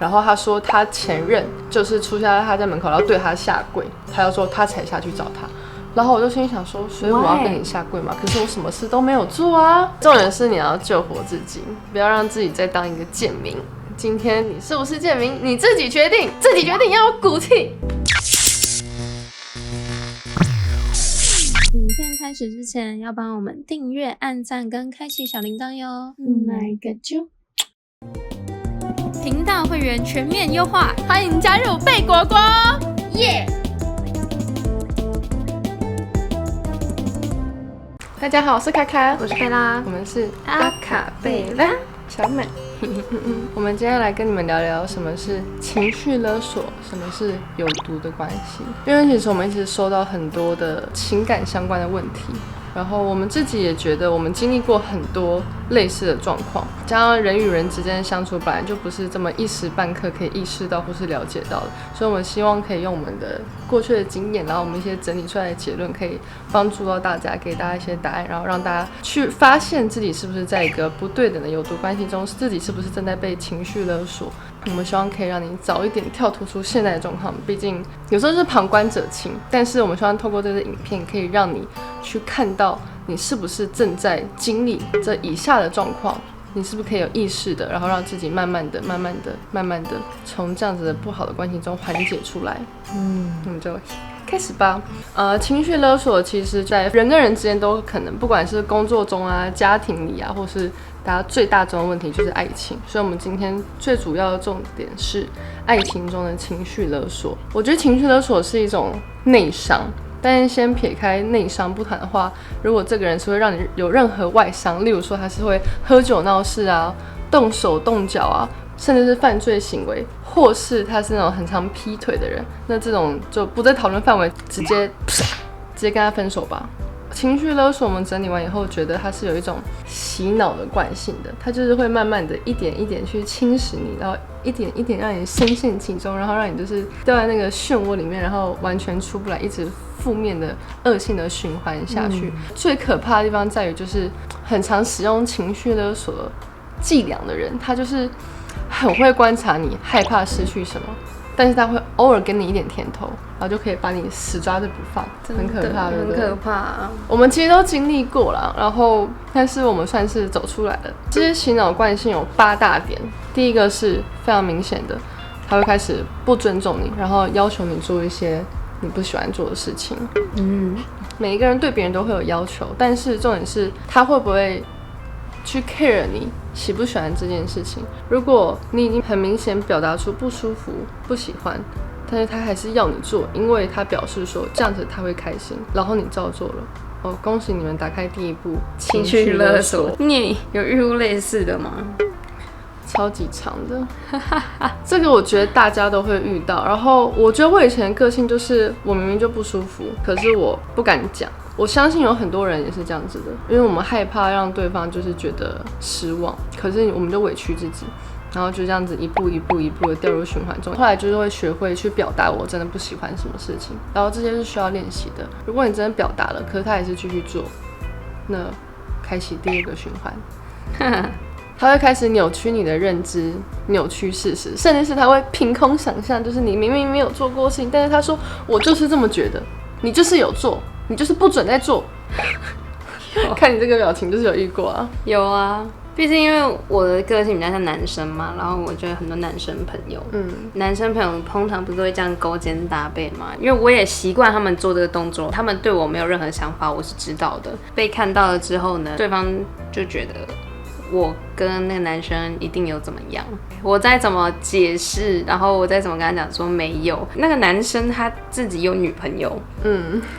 然后他说他前任就是出现在他家门口，然后对他下跪，他就说他才下去找他。然后我就心里想说，所以我要跟你下跪吗？可是我什么事都没有做啊。重点是你要救活自己，不要让自己再当一个贱民。今天你是不是贱民，你自己决定，自己决定，要有骨气。影片开始之前，要帮我们订阅、按赞跟开启小铃铛哟。来个啾！频道会员全面优化，欢迎加入贝果果，耶！大家好，我是卡卡，我是贝拉，我们是阿卡贝拉小美。我们今天来跟你们聊聊什么是情绪勒索，什么是有毒的关系。因为其实我们一直收到很多的情感相关的问题，然后我们自己也觉得我们经历过很多类似的状况，加上人与人之间的相处本来就不是这么一时半刻可以意识到或是了解到的，所以我们希望可以用我们的过去的经验，然后我们一些整理出来的结论，可以帮助到大家，给大家一些答案，然后让大家去发现自己是不是在一个不对等的有毒关系中，自己是不是正在被情绪勒索。我们希望可以让你早一点跳脱出现在的状况，毕竟有时候是旁观者清，但是我们希望透过这个影片，可以让你去看到你是不是正在经历这以下的状况，你是不是可以有意识的，然后让自己慢慢的从这样子的不好的关系中缓解出来。我们就开始吧。情绪勒索其实在人跟人之间都可能，不管是工作中啊、家庭里啊，或是大家最大宗的问题就是爱情，所以我们今天最主要的重点是爱情中的情绪勒索。我觉得情绪勒索是一种内伤，但是先撇开内伤不谈的话，如果这个人是会让你有任何外伤，例如说他是会喝酒闹事啊、动手动脚啊，甚至是犯罪行为，或是他是那种很常劈腿的人，那这种就不在讨论范围，直接跟他分手吧。情绪勒索我们整理完以后，觉得它是有一种洗脑的惯性的，它就是会慢慢的一点一点去侵蚀你，然后一点一点让你深陷其中，然后让你就是掉在那个漩涡里面，然后完全出不来，一直负面的恶性的循环下去。最可怕的地方在于，就是很常使用情绪勒索伎俩的人，他就是很会观察你害怕失去什么，但是他会偶尔给你一点甜头，然后就可以把你死抓着不放，很可怕，对不对？很可怕啊。我们其实都经历过了，然后但是我们算是走出来了。这些洗脑惯性有8大点，第一个是非常明显的，他会开始不尊重你，然后要求你做一些你不喜欢做的事情。每一个人对别人都会有要求，但是重点是他会不会去 care 你喜不喜欢这件事情。如果你已经很明显表达出不舒服、不喜欢，但是他还是要你做，因为他表示说这样子他会开心，然后你照做了。恭喜你们打开第一步情绪勒索。你有遇过类似的吗？超级长的这个我觉得大家都会遇到。然后我觉得我以前的个性就是我明明就不舒服，可是我不敢讲。我相信有很多人也是这样子的，因为我们害怕让对方就是觉得失望，可是我们就委屈自己，然后就这样子一步一步的掉入循环中。后来就是会学会去表达我真的不喜欢什么事情，然后这些是需要练习的。如果你真的表达了，可是他还是继续做，那开启第2个循环他会开始扭曲你的认知，扭曲事实，甚至是他会凭空想象，就是你明明没有做过事情，但是他说我就是这么觉得，你就是有做，你就是不准再做看你这个表情就是有遇过啊。有啊，毕竟因为我的个性比较像男生嘛，然后我觉得很多男生朋友，男生朋友通常不是都会这样勾肩搭背嘛？因为我也习惯他们做这个动作，他们对我没有任何想法，我是知道的。被看到了之后呢，对方就觉得我跟那个男生一定有怎么样，我再怎么解释，然后我再怎么跟他讲说没有，那个男生他自己有女朋友，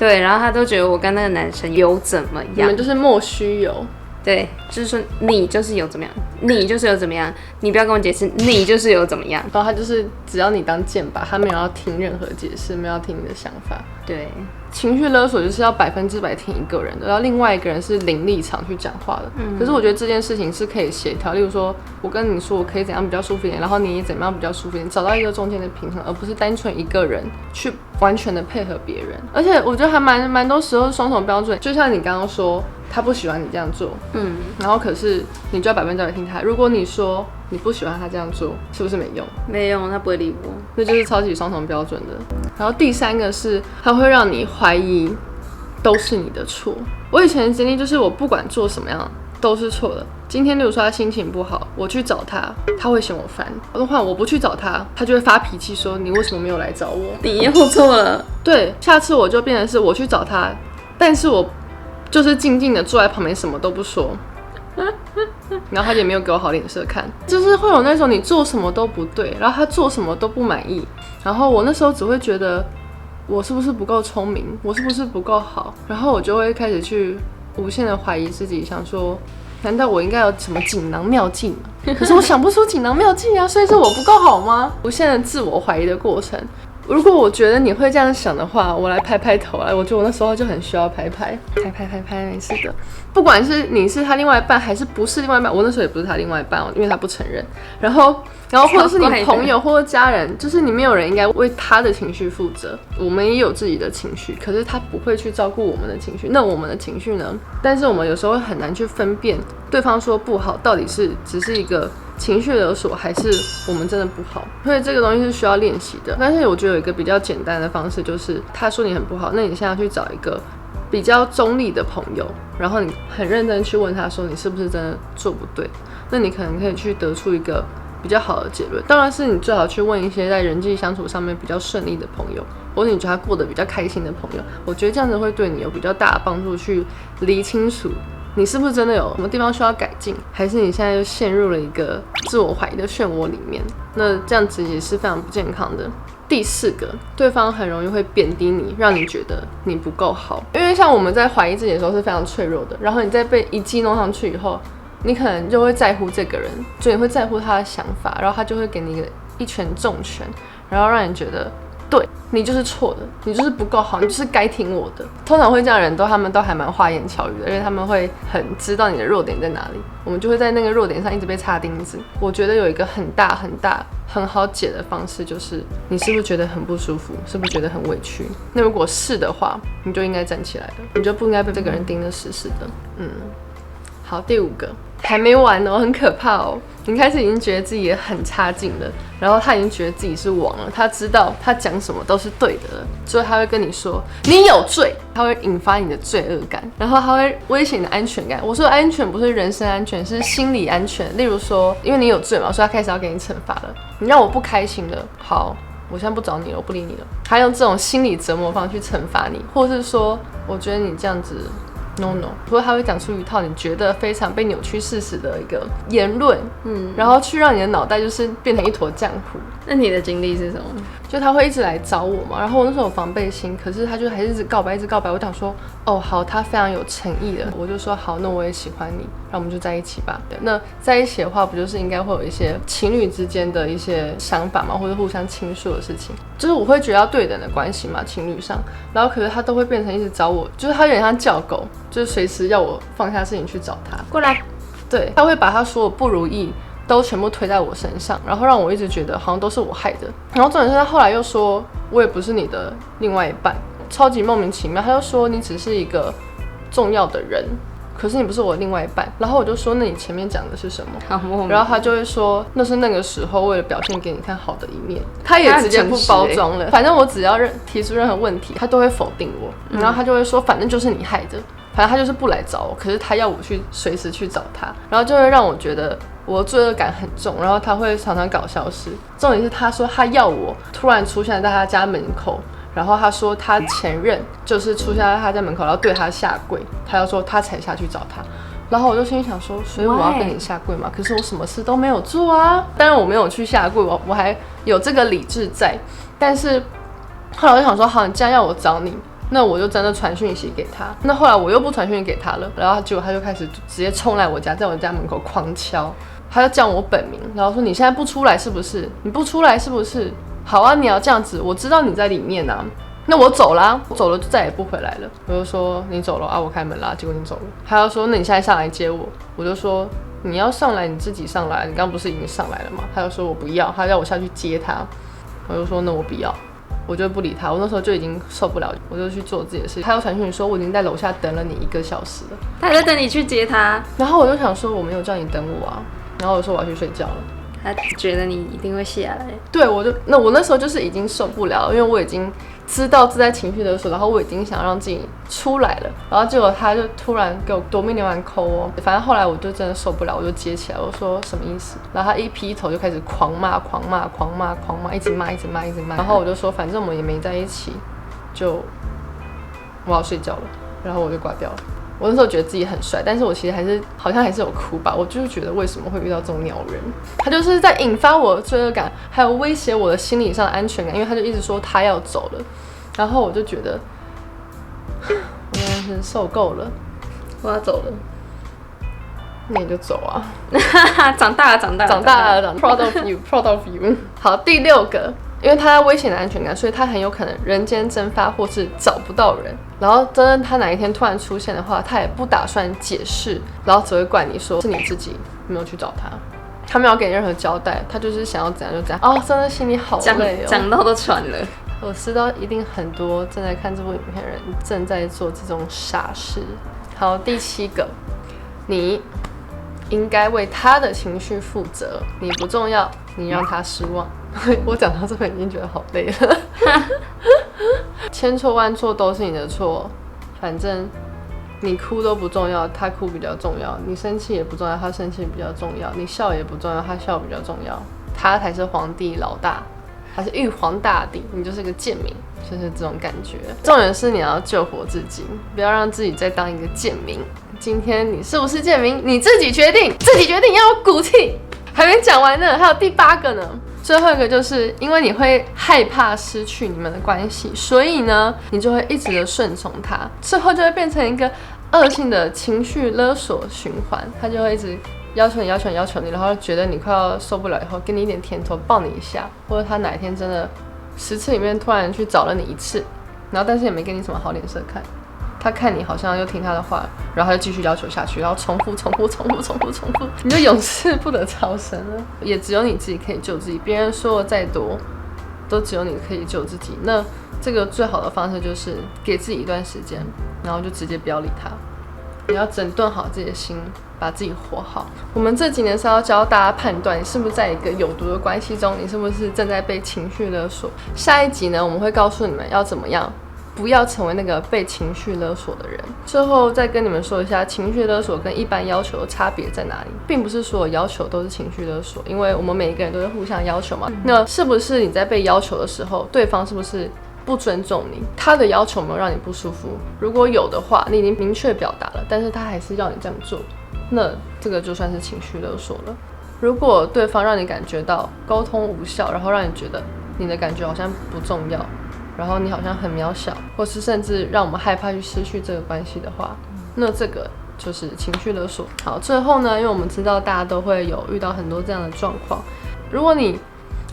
对，然后他都觉得我跟那个男生有怎么样，你们就是莫须有。对，就是说你就是有怎么样，你就是有怎么样，你不要跟我解释，你就是有怎么样。然后他就是只要你当箭靶，他没有要听任何解释，没有要听你的想法。对，情绪勒索就是要100%听一个人的，然后另外一个人是零立场去讲话的。可是我觉得这件事情是可以协调，例如说我跟你说我可以怎样比较舒服一点，然后你也怎么样比较舒服一点，找到一个中间的平衡，而不是单纯一个人去完全的配合别人。而且我觉得还蛮多时候是双重标准，就像你刚刚说他不喜欢你这样做，然后可是你就要100%听他。如果你说你不喜欢他这样做，是不是没用？没用，他不会理我。那就是超级双重标准的。然后第三个是，他会让你怀疑都是你的错。我以前的经历就是，我不管做什么样都是错的。今天，例如说他心情不好，我去找他，他会嫌我烦。的话，我不去找他，他就会发脾气说：“你为什么没有来找我？你又错了。”对，下次我就变成是我去找他，但是我就是静静的坐在旁边，什么都不说。然后他也没有给我好脸色看，就是会有那种你做什么都不对，然后他做什么都不满意，然后我那时候只会觉得我是不是不够聪明，我是不是不够好，然后我就会开始去无限的怀疑自己，想说难道我应该有什么锦囊妙计吗？可是我想不出锦囊妙计啊，所以是我不够好吗？无限的自我怀疑的过程。如果我觉得你会这样想的话，我来拍拍头来。我觉得我那时候就很需要拍，没事的。不管是你是他另外一半，还是不是另外一半，我那时候也不是他另外一半，因为他不承认。然后或者是你朋友或者家人，就是你没有人应该为他的情绪负责。我们也有自己的情绪，可是他不会去照顾我们的情绪。那我们的情绪呢？但是我们有时候会很难去分辨对方说不好，到底是只是一个情绪勒索，还是我们真的不好？所以这个东西是需要练习的。但是我觉得有一个比较简单的方式，就是他说你很不好，那你现在去找一个比较中立的朋友，然后你很认真去问他说你是不是真的做不对，那你可能可以去得出一个比较好的结论。当然是你最好去问一些在人际相处上面比较顺利的朋友，或者你觉得他过得比较开心的朋友，我觉得这样子会对你有比较大的帮助，去理清楚你是不是真的有什么地方需要改进，还是你现在又陷入了一个自我怀疑的漩涡里面？那这样子也是非常不健康的。第四个，对方很容易会贬低你，让你觉得你不够好。因为像我们在怀疑自己的时候是非常脆弱的，然后你在被一记弄上去以后，你可能就会在乎这个人，所以你会在乎他的想法，然后他就会给你一拳重拳，然后让你觉得对你就是错的，你就是不够好，你就是该听我的。通常会这样的人他们都还蛮花言巧语的，因为他们会很知道你的弱点在哪里，我们就会在那个弱点上一直被插钉子。我觉得有一个很大很好解的方式，就是你是不是觉得很不舒服，是不是觉得很委屈？那如果是的话，你就应该站起来了，你就不应该被这个人盯得死死的。好，第五个还没完哦，很可怕哦。你开始已经觉得自己也很差劲了，然后他已经觉得自己是王了，他知道他讲什么都是对的了，所以他会跟你说你有罪，他会引发你的罪恶感，然后他会威胁你的安全感。我说的安全不是人身安全，是心理安全。例如说，因为你有罪嘛，所以他开始要给你惩罚了。你让我不开心了，好，我现在不找你了，我不理你了。他用这种心理折磨方式去惩罚你，或是说，我觉得你这样子。No， 所以他会讲出一套你觉得非常被扭曲事实的一个言论，然后去让你的脑袋就是变成一坨浆糊。那你的经历是什么？就他会一直来找我嘛，然后我那时候有防备心，可是他就还是一直告白，一直告白。我想说，哦，好，他非常有诚意的，我就说好，那我也喜欢你，那我们就在一起吧。那在一起的话，不就是应该会有一些情侣之间的一些想法嘛，或者互相倾诉的事情，就是我会觉得要对等的关系嘛，情侣上。然后可是他都会变成一直找我，就是他有点像叫狗，就是随时要我放下事情去找他过来。对，他会把他所有不如意都全部推在我身上，然后让我一直觉得好像都是我害的。然后重点是他后来又说我也不是你的另外一半，超级莫名其妙。他又说你只是一个重要的人，可是你不是我另外一半。然后我就说那你前面讲的是什么？然后他就会说那是那个时候为了表现给你看好的一面。他也直接不包装了，反正我只要提出任何问题，他都会否定我。然后他就会说反正就是你害的，反正他就是不来找我，可是他要我去随时去找他，然后就会让我觉得我的罪恶感很重。然后他会常常搞消失，重点是他说他要我突然出现在他家门口，然后他说他前任就是出现在他家门口，然后对他下跪，他要说他才下去找他。然后我就心里想说，所以我要跟你下跪吗？可是我什么事都没有做啊。当然我没有去下跪，我还有这个理智在。但是后来我就想说，好，你既然要我找你，那我就真的传讯息给他。那后来我又不传讯息给他了，然后结果他就开始直接冲来我家，在我家门口狂敲，他就叫我本名，然后说你现在不出来是不是？你不出来是不是？好啊，你要这样子，我知道你在里面啊。那我走啦，我走了就再也不回来了。我就说你走了啊，我开门啦，结果你走了。他就说那你现在上来接我，我就说你要上来你自己上来，你刚不是已经上来了吗？他就说我不要，他要我下去接他。我就说那我不要。我就不理他，我那时候就已经受不了，我就去做自己的事。他又传讯说，我已经在楼下等了你1个小时了。他还在等你去接他。然后我就想说，我没有叫你等我啊。然后我说我要去睡觉了。他觉得你一定会下来。对，我那时候就是已经受不了了，因为我已经知道这在情绪勒索，然后我已经想让自己出来了，然后结果他就突然给我夺命连环扣哦，反正后来我就真的受不了，我就接起来，我说什么意思？然后他一劈头就开始狂骂，一直骂，然后我就说反正我们也没在一起，就我要睡觉了，然后我就挂掉了。我那时候觉得自己很帅，但是我其实好像还是有哭吧。我就是觉得为什么会遇到这种鸟人？他就是在引发我的罪恶感，还有威胁我的心理上的安全感，因为他就一直说他要走了，然后我就觉得我真的是受够了，我要走了。那你就走啊！长大了，proud of you。好，第6个。因为他在威胁你的安全感，所以他很有可能人间蒸发或是找不到人。然后真的他哪一天突然出现的话，他也不打算解释，然后只会怪你说是你自己没有去找他，他没有给你任何交代，他就是想要怎样就怎样。哦，真的心里好累哦，讲到都喘了。我知道一定很多正在看这部影片的人正在做这种傻事。好，第7个，你应该为他的情绪负责，你不重要，你让他失望。我讲到这边已经觉得好累了，千错万错都是你的错，反正你哭都不重要，他哭比较重要；你生气也不重要，他生气比较重要；你笑也不重要，他笑比较重要。他才是皇帝老大，他是玉皇大帝，你就是个贱民，就是这种感觉。重点是你要救活自己，不要让自己再当一个贱民。今天你是不是贱民，你自己决定，要有骨气。还没讲完呢，还有第8个呢。最后一个就是因为你会害怕失去你们的关系，所以呢，你就会一直的顺从他，最后就会变成一个恶性的情绪勒索循环。他就会一直要求你，然后觉得你快要受不了以后，给你一点甜头，抱你一下，或者他哪一天真的10次里面突然去找了你1次，然后但是也没给你什么好脸色看。他看你好像又听他的话，然后他就继续要求下去，然后重复，你就永世不得超生了。也只有你自己可以救自己，别人说的再多，都只有你可以救自己。那这个最好的方式就是给自己一段时间，然后就直接不要理他。你要整顿好自己的心，把自己活好。我们这几年是要教大家判断你是不是在一个有毒的关系中，你是不是正在被情绪勒索。下一集呢，我们会告诉你们要怎么样不要成为那个被情绪勒索的人。最后再跟你们说一下，情绪勒索跟一般要求的差别在哪里，并不是所有要求都是情绪勒索，因为我们每一个人都是互相要求嘛。那是不是你在被要求的时候，对方是不是不尊重你？他的要求有没有让你不舒服？如果有的话，你已经明确表达了，但是他还是要你这样做，那这个就算是情绪勒索了。如果对方让你感觉到沟通无效，然后让你觉得你的感觉好像不重要，然后你好像很渺小，或是甚至让我们害怕去失去这个关系的话，那这个就是情绪勒索。好，最后呢，因为我们知道大家都会有遇到很多这样的状况，如果你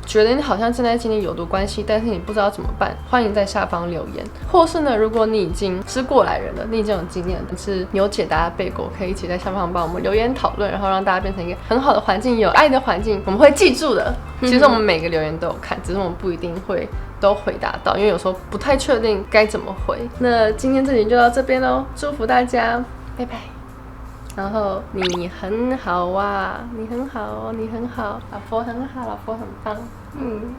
觉得你好像正在经历有毒关系，但是你不知道怎么办，欢迎在下方留言。或是呢，如果你已经是过来人了，你已经有经验，是有解答的备狗，可以一起在下方帮我们留言讨论，然后让大家变成一个很好的环境，有爱的环境，我们会记住的。其实我们每个留言都有看，只是我们不一定会都回答到，因为有时候不太确定该怎么回。那今天这集就到这边咯，祝福大家，拜拜。然后你很好啊，你很好，你很好，老婆很好，老婆很棒，嗯。